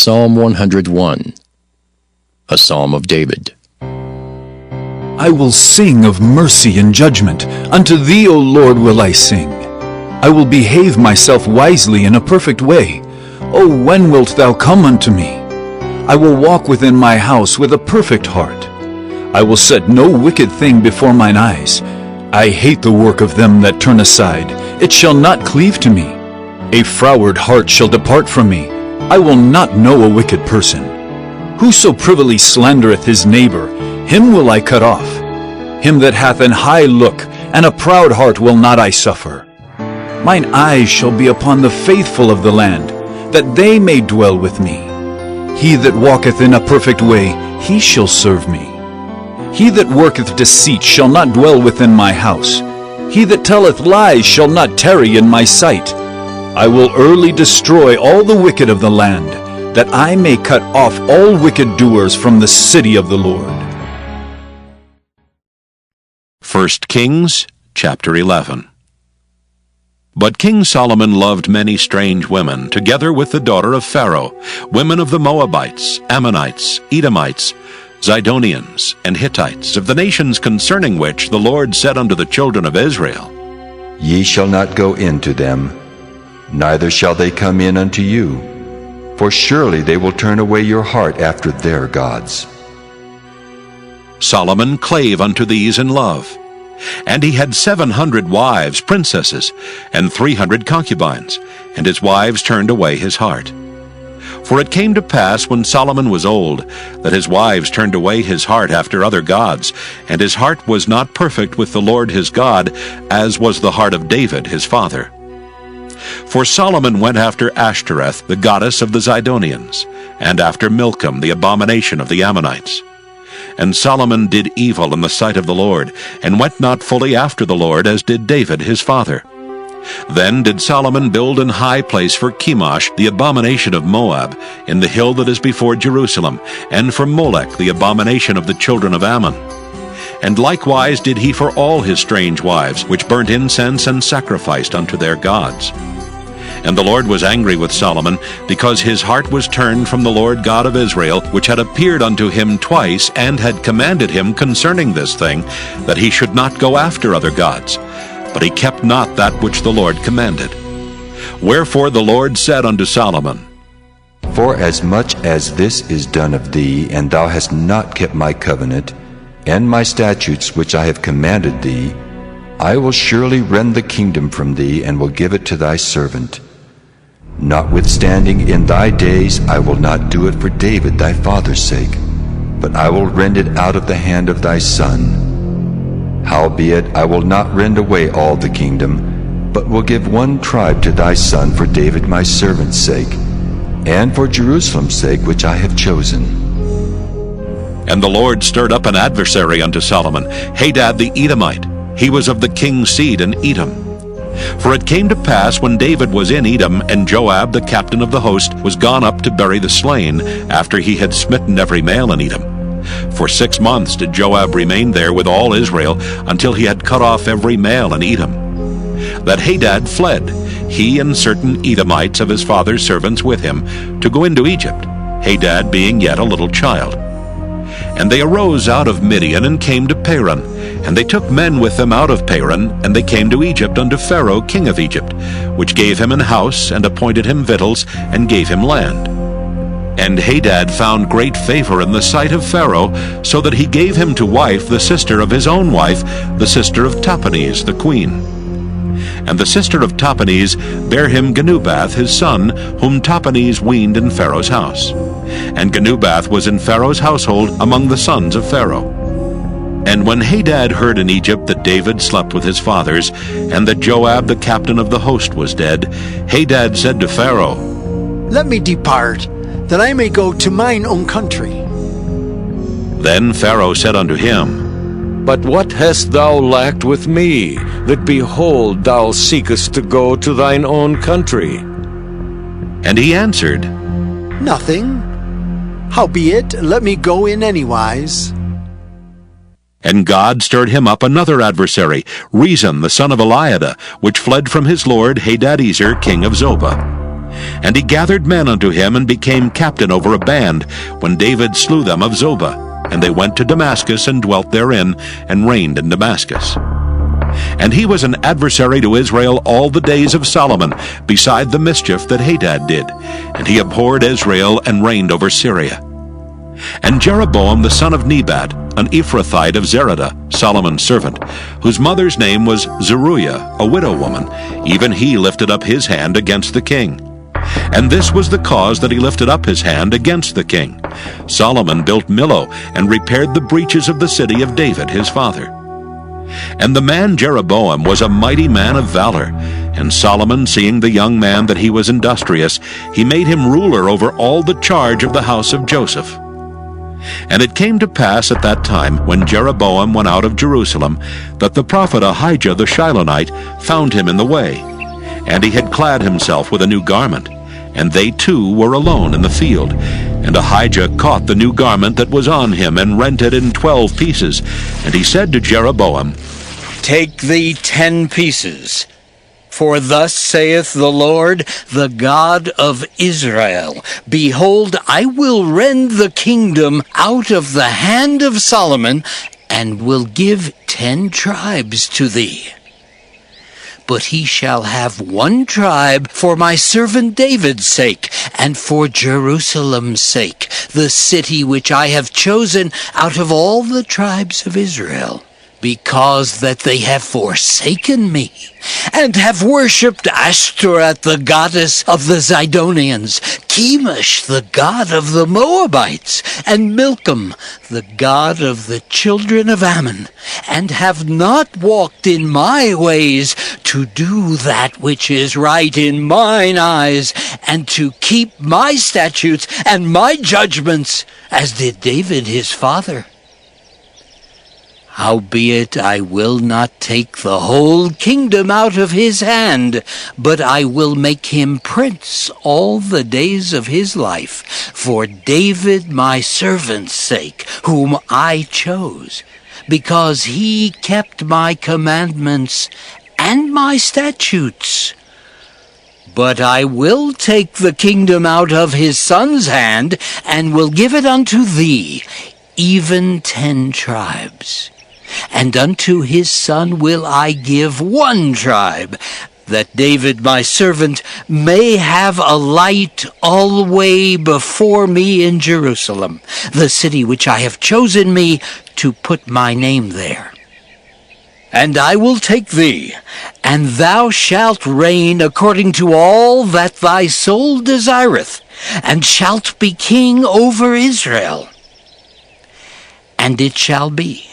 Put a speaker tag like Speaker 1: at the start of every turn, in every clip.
Speaker 1: Psalm 101, a Psalm of David.
Speaker 2: I will sing of mercy and judgment. Unto thee, O Lord, will I sing. I will behave myself wisely in a perfect way. O when wilt thou come unto me? I will walk within my house with a perfect heart. I will set no wicked thing before mine eyes. I hate the work of them that turn aside. It shall not cleave to me. A froward heart shall depart from me. I will not know a wicked person. Whoso privily slandereth his neighbor, him will I cut off. Him that hath an high look, and a proud heart will not I suffer. Mine eyes shall be upon the faithful of the land, that they may dwell with me. He that walketh in a perfect way, he shall serve me. He that worketh deceit shall not dwell within my house. He that telleth lies shall not tarry in my sight. I will early destroy all the wicked of the land, that I may cut off all wicked doers from the city of the Lord.
Speaker 3: 1 Kings, chapter 11. But King Solomon loved many strange women, together with the daughter of Pharaoh, women of the Moabites, Ammonites, Edomites, Zidonians, and Hittites, of the nations concerning which the Lord said unto the children of Israel,
Speaker 4: Ye shall not go in to them, neither shall they come in unto you, for surely they will turn away your heart after their gods.
Speaker 3: Solomon clave unto these in love. And he had 700 wives, princesses, and 300 concubines, and his wives turned away his heart. For it came to pass, when Solomon was old, that his wives turned away his heart after other gods, and his heart was not perfect with the Lord his God, as was the heart of David his father. For Solomon went after Ashtoreth, the goddess of the Zidonians, and after Milcom, the abomination of the Ammonites. And Solomon did evil in the sight of the Lord, and went not fully after the Lord, as did David his father. Then did Solomon build an high place for Chemosh, the abomination of Moab, in the hill that is before Jerusalem, and for Molech, the abomination of the children of Ammon. And likewise did he for all his strange wives, which burnt incense and sacrificed unto their gods. And the Lord was angry with Solomon, because his heart was turned from the Lord God of Israel, which had appeared unto him twice, and had commanded him concerning this thing, that he should not go after other gods. But he kept not that which the Lord commanded. Wherefore the Lord said unto Solomon,
Speaker 4: For as much as this is done of thee, and thou hast not kept my covenant, and my statutes which I have commanded thee, I will surely rend the kingdom from thee, and will give it to thy servant. Notwithstanding, in thy days I will not do it for David thy father's sake, but I will rend it out of the hand of thy son. Howbeit I will not rend away all the kingdom, but will give one tribe to thy son for David my servant's sake, and for Jerusalem's sake which I have chosen.
Speaker 3: And the Lord stirred up an adversary unto Solomon, Hadad the Edomite. He was of the king's seed in Edom. For it came to pass, when David was in Edom, and Joab the captain of the host was gone up to bury the slain, after he had smitten every male in Edom. For 6 months did Joab remain there with all Israel, until he had cut off every male in Edom. That Hadad fled, he and certain Edomites of his father's servants with him, to go into Egypt, Hadad being yet a little child. And they arose out of Midian, and came to Paran. And they took men with them out of Paran, and they came to Egypt unto Pharaoh king of Egypt, which gave him an house, and appointed him victuals, and gave him land. And Hadad found great favor in the sight of Pharaoh, so that he gave him to wife the sister of his own wife, the sister of Tahpenes the queen. And the sister of Tahpenes bare him Genubath his son, whom Tahpenes weaned in Pharaoh's house. And Genubath was in Pharaoh's household among the sons of Pharaoh. And when Hadad heard in Egypt that David slept with his fathers, and that Joab the captain of the host was dead, Hadad said to Pharaoh,
Speaker 5: Let me depart, that I may go to mine own country.
Speaker 3: Then Pharaoh said unto him,
Speaker 6: But what hast thou lacked with me, that behold thou seekest to go to thine own country?
Speaker 3: And he answered,
Speaker 5: Nothing. Howbeit, let me go in anywise.
Speaker 3: And God stirred him up another adversary, Rezon the son of Eliada, which fled from his lord Hadadezer king of Zobah. And he gathered men unto him, and became captain over a band, when David slew them of Zobah. And they went to Damascus, and dwelt therein, and reigned in Damascus. And he was an adversary to Israel all the days of Solomon, beside the mischief that Hadad did. And he abhorred Israel, and reigned over Syria. And Jeroboam the son of Nebat, an Ephrathite of Zeradah, Solomon's servant, whose mother's name was Zeruiah, a widow woman, even he lifted up his hand against the king. And this was the cause that he lifted up his hand against the king. Solomon built Millo, and repaired the breaches of the city of David his father. And the man Jeroboam was a mighty man of valor. And Solomon, seeing the young man that he was industrious, he made him ruler over all the charge of the house of Joseph. And it came to pass at that time, when Jeroboam went out of Jerusalem, that the prophet Ahijah the Shilonite found him in the way. And he had clad himself with a new garment. And they two were alone in the field. And Ahijah caught the new garment that was on him, and rent it in 12 pieces. And he said to Jeroboam,
Speaker 7: Take thee 10 pieces. For thus saith the Lord, the God of Israel, Behold, I will rend the kingdom out of the hand of Solomon, and will give 10 tribes to thee. But he shall have 1 tribe for my servant David's sake, and for Jerusalem's sake, the city which I have chosen out of all the tribes of Israel. Because that they have forsaken me, and have worshipped Ashtoreth, the goddess of the Zidonians, Chemosh, the god of the Moabites, and Milcom, the god of the children of Ammon, and have not walked in my ways, to do that which is right in mine eyes, and to keep my statutes and my judgments, as did David his father. Howbeit I will not take the whole kingdom out of his hand, but I will make him prince all the days of his life, for David my servant's sake, whom I chose, because he kept my commandments and my statutes. But I will take the kingdom out of his son's hand, and will give it unto thee, even 10 tribes. And unto his son will I give 1 tribe, that David my servant may have a light alway before me in Jerusalem, the city which I have chosen me to put my name there. And I will take thee, and thou shalt reign according to all that thy soul desireth, and shalt be king over Israel. And it shall be,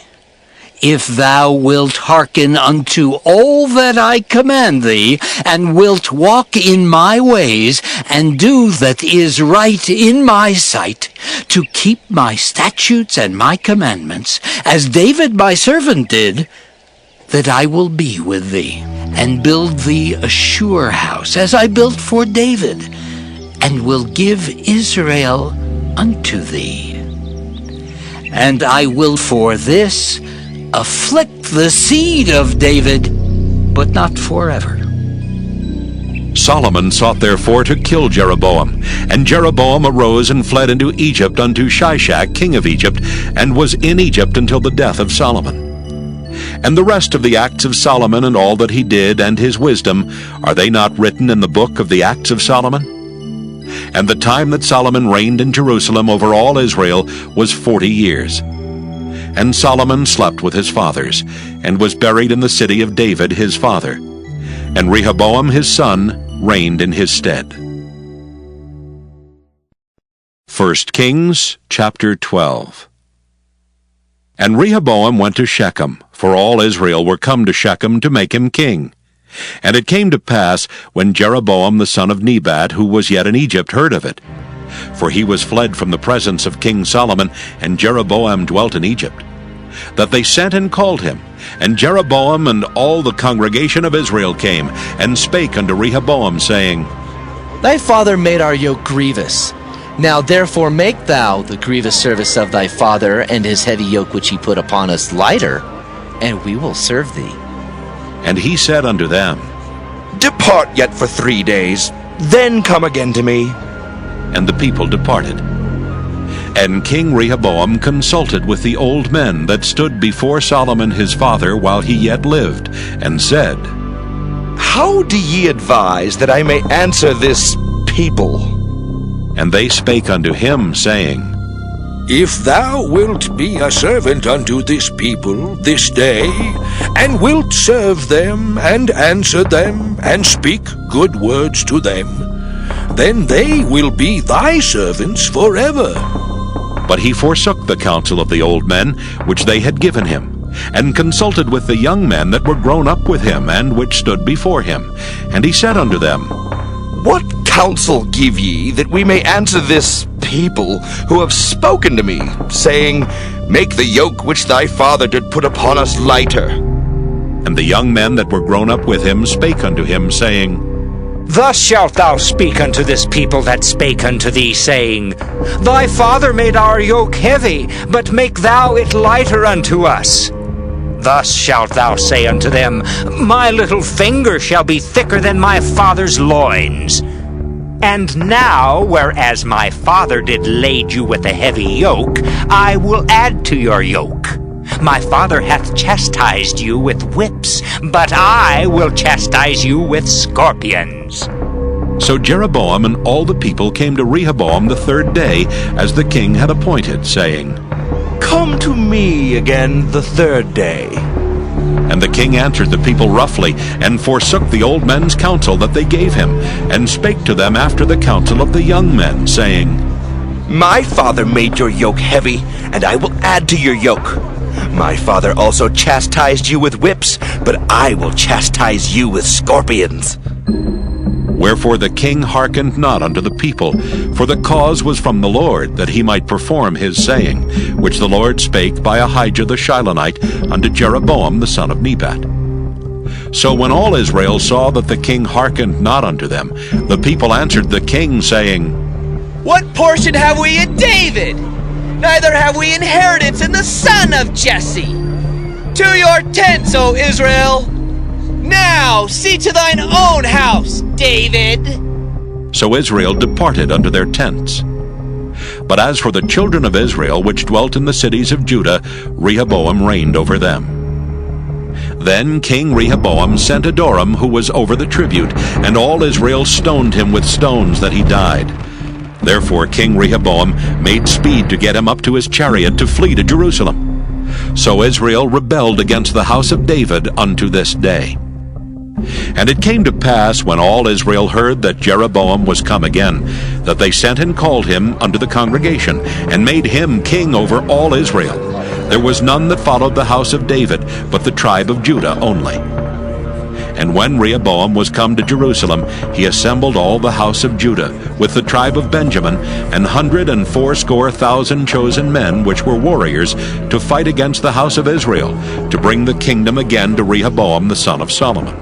Speaker 7: if thou wilt hearken unto all that I command thee, and wilt walk in my ways, and do that is right in my sight, to keep my statutes and my commandments, as David my servant did, that I will be with thee, and build thee a sure house, as I built for David, and will give Israel unto thee. And I will for this afflict the seed of David, but not forever.
Speaker 3: Solomon sought therefore to kill Jeroboam. And Jeroboam arose and fled into Egypt unto Shishak king of Egypt, and was in Egypt until the death of Solomon. And the rest of the acts of Solomon, and all that he did, and his wisdom, are they not written in the book of the acts of Solomon? And the time that Solomon reigned in Jerusalem over all Israel was 40 years. And Solomon slept with his fathers, and was buried in the city of David his father. And Rehoboam his son reigned in his stead. 1 Kings chapter 12. And Rehoboam went to Shechem, for all Israel were come to Shechem to make him king. And it came to pass, when Jeroboam the son of Nebat, who was yet in Egypt, heard of it, for he was fled from the presence of King Solomon, and Jeroboam dwelt in Egypt, that they sent and called him. And Jeroboam and all the congregation of Israel came, and spake unto Rehoboam, saying,
Speaker 8: Thy father made our yoke grievous. Now therefore make thou the grievous service of thy father, and his heavy yoke which he put upon us lighter, and we will serve thee.
Speaker 3: And he said unto them,
Speaker 9: Depart yet for 3 days, then come again to me.
Speaker 3: And the people departed. And King Rehoboam consulted with the old men that stood before Solomon his father while he yet lived, and said,
Speaker 9: How do ye advise that I may answer this people?
Speaker 3: And they spake unto him, saying,
Speaker 10: If thou wilt be a servant unto this people this day, and wilt serve them, and answer them, and speak good words to them, then they will be thy servants forever.
Speaker 3: But he forsook the counsel of the old men which they had given him, and consulted with the young men that were grown up with him, and which stood before him. And he said unto them,
Speaker 9: What counsel give ye, that we may answer this people who have spoken to me, saying, Make the yoke which thy father did put upon us lighter?
Speaker 3: And the young men that were grown up with him spake unto him, saying,
Speaker 11: Thus shalt thou speak unto this people that spake unto thee, saying, Thy father made our yoke heavy, but make thou it lighter unto us. Thus shalt thou say unto them, My little finger shall be thicker than my father's loins. And now, whereas my father did lade you with a heavy yoke, I will add to your yoke. My father hath chastised you with whips, but I will chastise you with scorpions.
Speaker 3: So Jeroboam and all the people came to Rehoboam the third day, as the king had appointed, saying,
Speaker 9: Come to me again the third day.
Speaker 3: And the king answered the people roughly, and forsook the old men's counsel that they gave him, and spake to them after the counsel of the young men, saying,
Speaker 9: My father made your yoke heavy, and I will add to your yoke. My father also chastised you with whips, but I will chastise you with scorpions.
Speaker 3: Wherefore the king hearkened not unto the people, for the cause was from the Lord, that he might perform his saying, which the Lord spake by Ahijah the Shilonite unto Jeroboam the son of Nebat. So when all Israel saw that the king hearkened not unto them, the people answered the king, saying,
Speaker 12: What portion have we in David? Neither have we inheritance in the son of Jesse. To your tents, O Israel! Now see to thine own house, David.
Speaker 3: So Israel departed unto their tents. But as for the children of Israel which dwelt in the cities of Judah, Rehoboam reigned over them. Then King Rehoboam sent Adoram, who was over the tribute, and all Israel stoned him with stones that he died. Therefore King Rehoboam made speed to get him up to his chariot to flee to Jerusalem. So Israel rebelled against the house of David unto this day. And it came to pass, when all Israel heard that Jeroboam was come again, that they sent and called him unto the congregation, and made him king over all Israel. There was none that followed the house of David, but the tribe of Judah only. And when Rehoboam was come to Jerusalem, he assembled all the house of Judah, with the tribe of Benjamin, 180,000 chosen men, which were warriors, to fight against the house of Israel, to bring the kingdom again to Rehoboam the son of Solomon.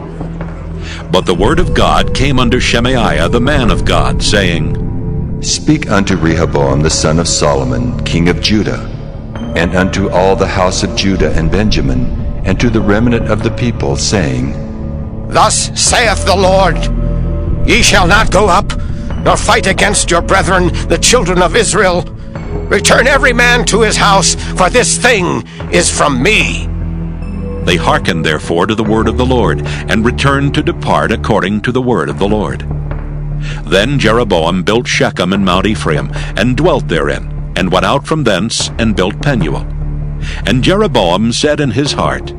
Speaker 3: But the word of God came unto Shemaiah the man of God, saying,
Speaker 4: Speak unto Rehoboam the son of Solomon, king of Judah, and unto all the house of Judah and Benjamin, and to the remnant of the people, saying,
Speaker 13: Thus saith the Lord, Ye shall not go up, nor fight against your brethren, the children of Israel. Return every man to his house, for this thing is from me.
Speaker 3: They hearkened therefore to the word of the Lord, and returned to depart according to the word of the Lord. Then Jeroboam built Shechem in Mount Ephraim, and dwelt therein, and went out from thence, and built Penuel. And Jeroboam said in his heart,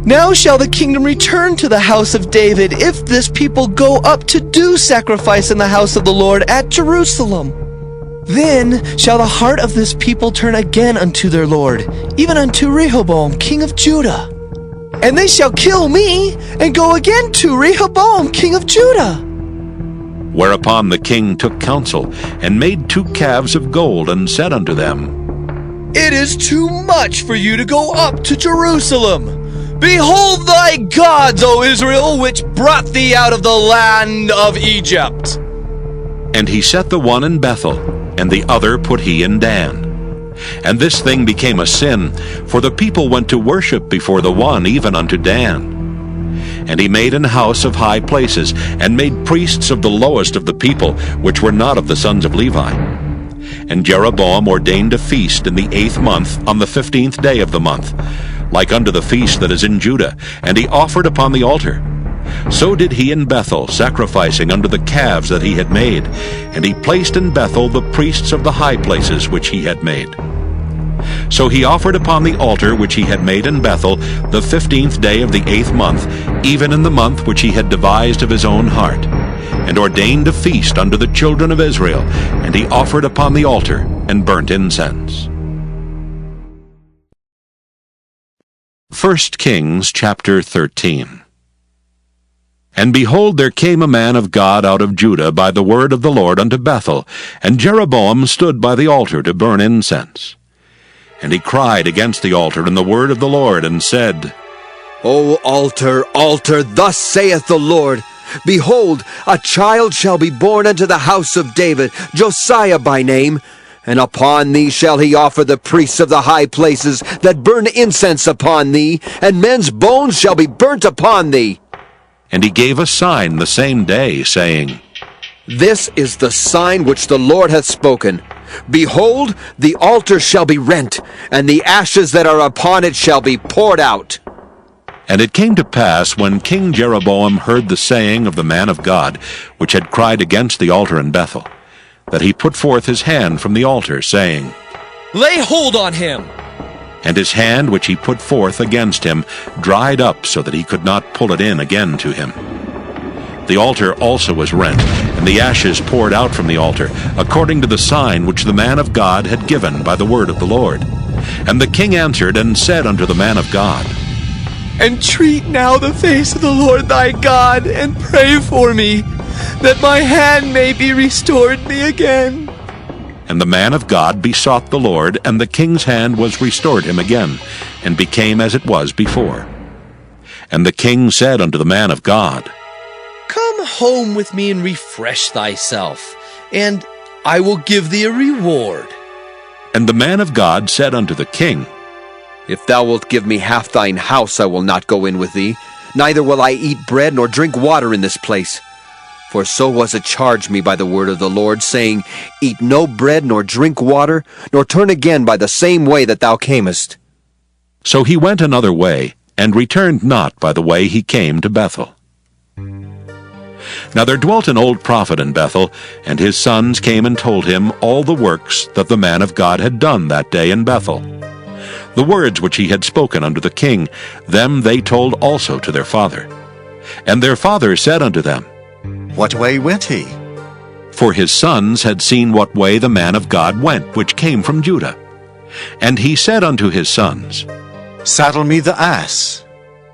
Speaker 12: Now shall the kingdom return to the house of David, if this people go up to do sacrifice in the house of the Lord at Jerusalem. Then shall the heart of this people turn again unto their Lord, even unto Rehoboam king of Judah. And they shall kill me, and go again to Rehoboam king of Judah.
Speaker 3: Whereupon the king took counsel, and made 2 calves of gold, and said unto them,
Speaker 12: It is too much for you to go up to Jerusalem. Behold thy gods, O Israel, which brought thee out of the land of Egypt.
Speaker 3: And he set the one in Bethel, and the other put he in Dan. And this thing became a sin, for the people went to worship before the one even unto Dan. And he made an house of high places, and made priests of the lowest of the people, which were not of the sons of Levi. And Jeroboam ordained a feast in the 8th month, on the 15th day of the month, like unto the feast that is in Judah, and he offered upon the altar. So did he in Bethel, sacrificing unto the calves that he had made, and he placed in Bethel the priests of the high places which he had made. So he offered upon the altar which he had made in Bethel the 15th day of the 8th month, even in the month which he had devised of his own heart, and ordained a feast unto the children of Israel, and he offered upon the altar and burnt incense. 1 Kings chapter 13. And behold, there came a man of God out of Judah by the word of the Lord unto Bethel, and Jeroboam stood by the altar to burn incense. And he cried against the altar in the word of the Lord, and said,
Speaker 14: O altar, altar, thus saith the Lord, Behold, a child shall be born unto the house of David, Josiah by name, and upon thee shall he offer the priests of the high places that burn incense upon thee, and men's bones shall be burnt upon thee.
Speaker 3: And he gave a sign the same day, saying,
Speaker 14: This is the sign which the Lord hath spoken. Behold, the altar shall be rent, and the ashes that are upon it shall be poured out.
Speaker 3: And it came to pass, when King Jeroboam heard the saying of the man of God, which had cried against the altar in Bethel, that he put forth his hand from the altar, saying,
Speaker 12: Lay hold on him!
Speaker 3: And his hand which he put forth against him dried up, so that he could not pull it in again to him. The altar also was rent, and the ashes poured out from the altar, according to the sign which the man of God had given by the word of the Lord. And the king answered and said unto the man of God,
Speaker 12: Entreat now the face of the Lord thy God, and pray for me, that my hand may be restored me again.
Speaker 3: And the man of God besought the Lord, and the king's hand was restored him again, and became as it was before. And the king said unto the man of God,
Speaker 12: Come home with me and refresh thyself, and I will give thee a reward.
Speaker 3: And the man of God said unto the king,
Speaker 14: If thou wilt give me half thine house, I will not go in with thee, neither will I eat bread nor drink water in this place. For so was it charged me by the word of the Lord, saying, Eat no bread nor drink water, nor turn again by the same way that thou camest.
Speaker 3: So he went another way, and returned not by the way he came to Bethel. Now there dwelt an old prophet in Bethel, and his sons came and told him all the works that the man of God had done that day in Bethel. The words which he had spoken unto the king, them they told also to their father. And their father said unto them,
Speaker 15: What way went he?
Speaker 3: For his sons had seen what way the man of God went, which came from Judah. And he said unto his sons,
Speaker 15: Saddle me the ass.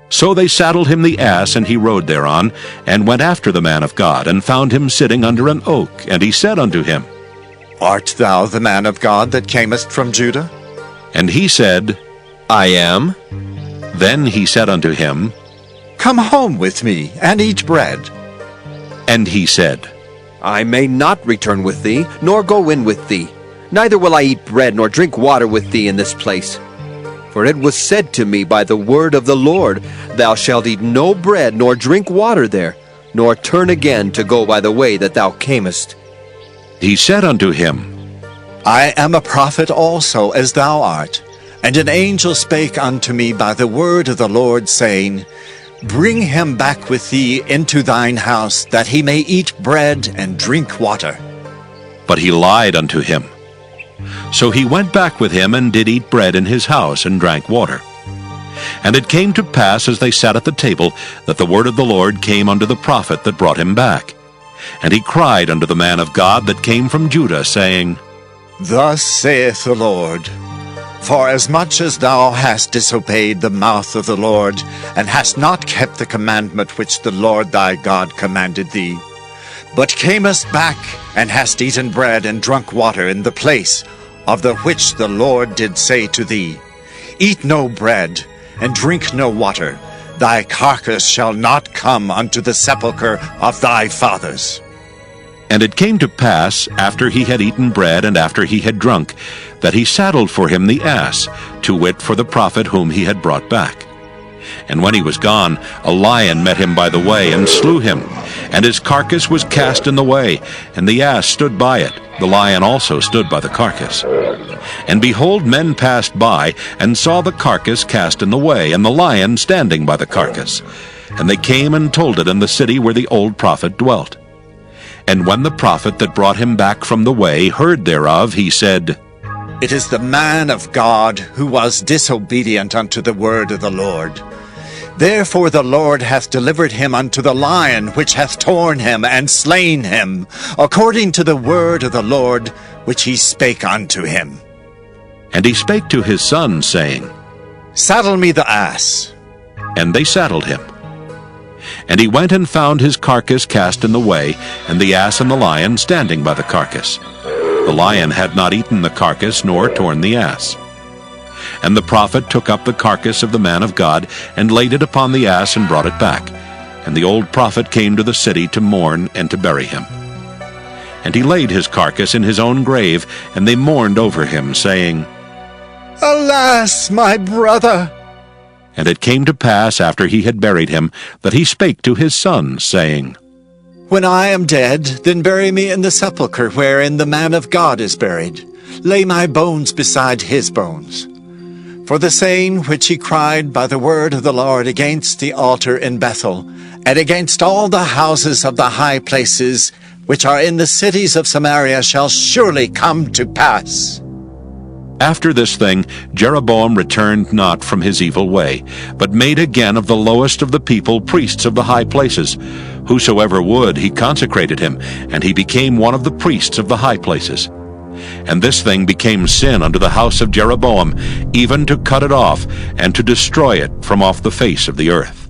Speaker 3: So they saddled him the ass, and he rode thereon, and went after the man of God, and found him sitting under an oak. And he said unto him,
Speaker 15: Art thou the man of God that camest from Judah?
Speaker 3: And he said,
Speaker 14: I am.
Speaker 3: Then he said unto him,
Speaker 15: Come home with me, and eat bread.
Speaker 3: And he said,
Speaker 14: I may not return with thee, nor go in with thee. Neither will I eat bread nor drink water with thee in this place. For it was said to me by the word of the Lord, Thou shalt eat no bread nor drink water there, nor turn again to go by the way that thou camest.
Speaker 3: He said unto him,
Speaker 15: I am a prophet also, as thou art. And an angel spake unto me by the word of the Lord, saying, Bring him back with thee into thine house, that he may eat bread and drink water.
Speaker 3: But he lied unto him. So he went back with him, and did eat bread in his house, and drank water. And it came to pass, as they sat at the table, that the word of the Lord came unto the prophet that brought him back. And he cried unto the man of God that came from Judah, saying,
Speaker 15: Thus saith the Lord, Forasmuch as thou hast disobeyed the mouth of the Lord, and hast not kept the commandment which the Lord thy God commanded thee, but camest back, and hast eaten bread and drunk water in the place of the which the Lord did say to thee, Eat no bread, and drink no water, thy carcass shall not come unto the sepulchre of thy fathers.
Speaker 3: And it came to pass, after he had eaten bread, and after he had drunk, that he saddled for him the ass, to wit, for the prophet whom he had brought back. And when he was gone, a lion met him by the way, and slew him. And his carcass was cast in the way, and the ass stood by it. The lion also stood by the carcass. And behold, men passed by, and saw the carcass cast in the way, and the lion standing by the carcass. And they came and told it in the city where the old prophet dwelt. And when the prophet that brought him back from the way heard thereof, he said,
Speaker 15: It is the man of God who was disobedient unto the word of the Lord. Therefore the Lord hath delivered him unto the lion, which hath torn him and slain him, according to the word of the Lord, which he spake unto him.
Speaker 3: And he spake to his son, saying,
Speaker 15: Saddle me the ass.
Speaker 3: And they saddled him. And he went and found his carcass cast in the way, and the ass and the lion standing by the carcass. The lion had not eaten the carcass, nor torn the ass. And the prophet took up the carcass of the man of God, and laid it upon the ass, and brought it back. And the old prophet came to the city to mourn and to bury him. And he laid his carcass in his own grave, and they mourned over him, saying,
Speaker 15: Alas, my brother!
Speaker 3: And it came to pass, after he had buried him, that he spake to his son, saying,
Speaker 15: When I am dead, then bury me in the sepulchre wherein the man of God is buried. Lay my bones beside his bones. For the saying which he cried by the word of the Lord against the altar in Bethel, and against all the houses of the high places which are in the cities of Samaria, shall surely come to pass.
Speaker 3: After this thing, Jeroboam returned not from his evil way, but made again of the lowest of the people priests of the high places. Whosoever would, he consecrated him, and he became one of the priests of the high places. And this thing became sin unto the house of Jeroboam, even to cut it off, and to destroy it from off the face of the earth.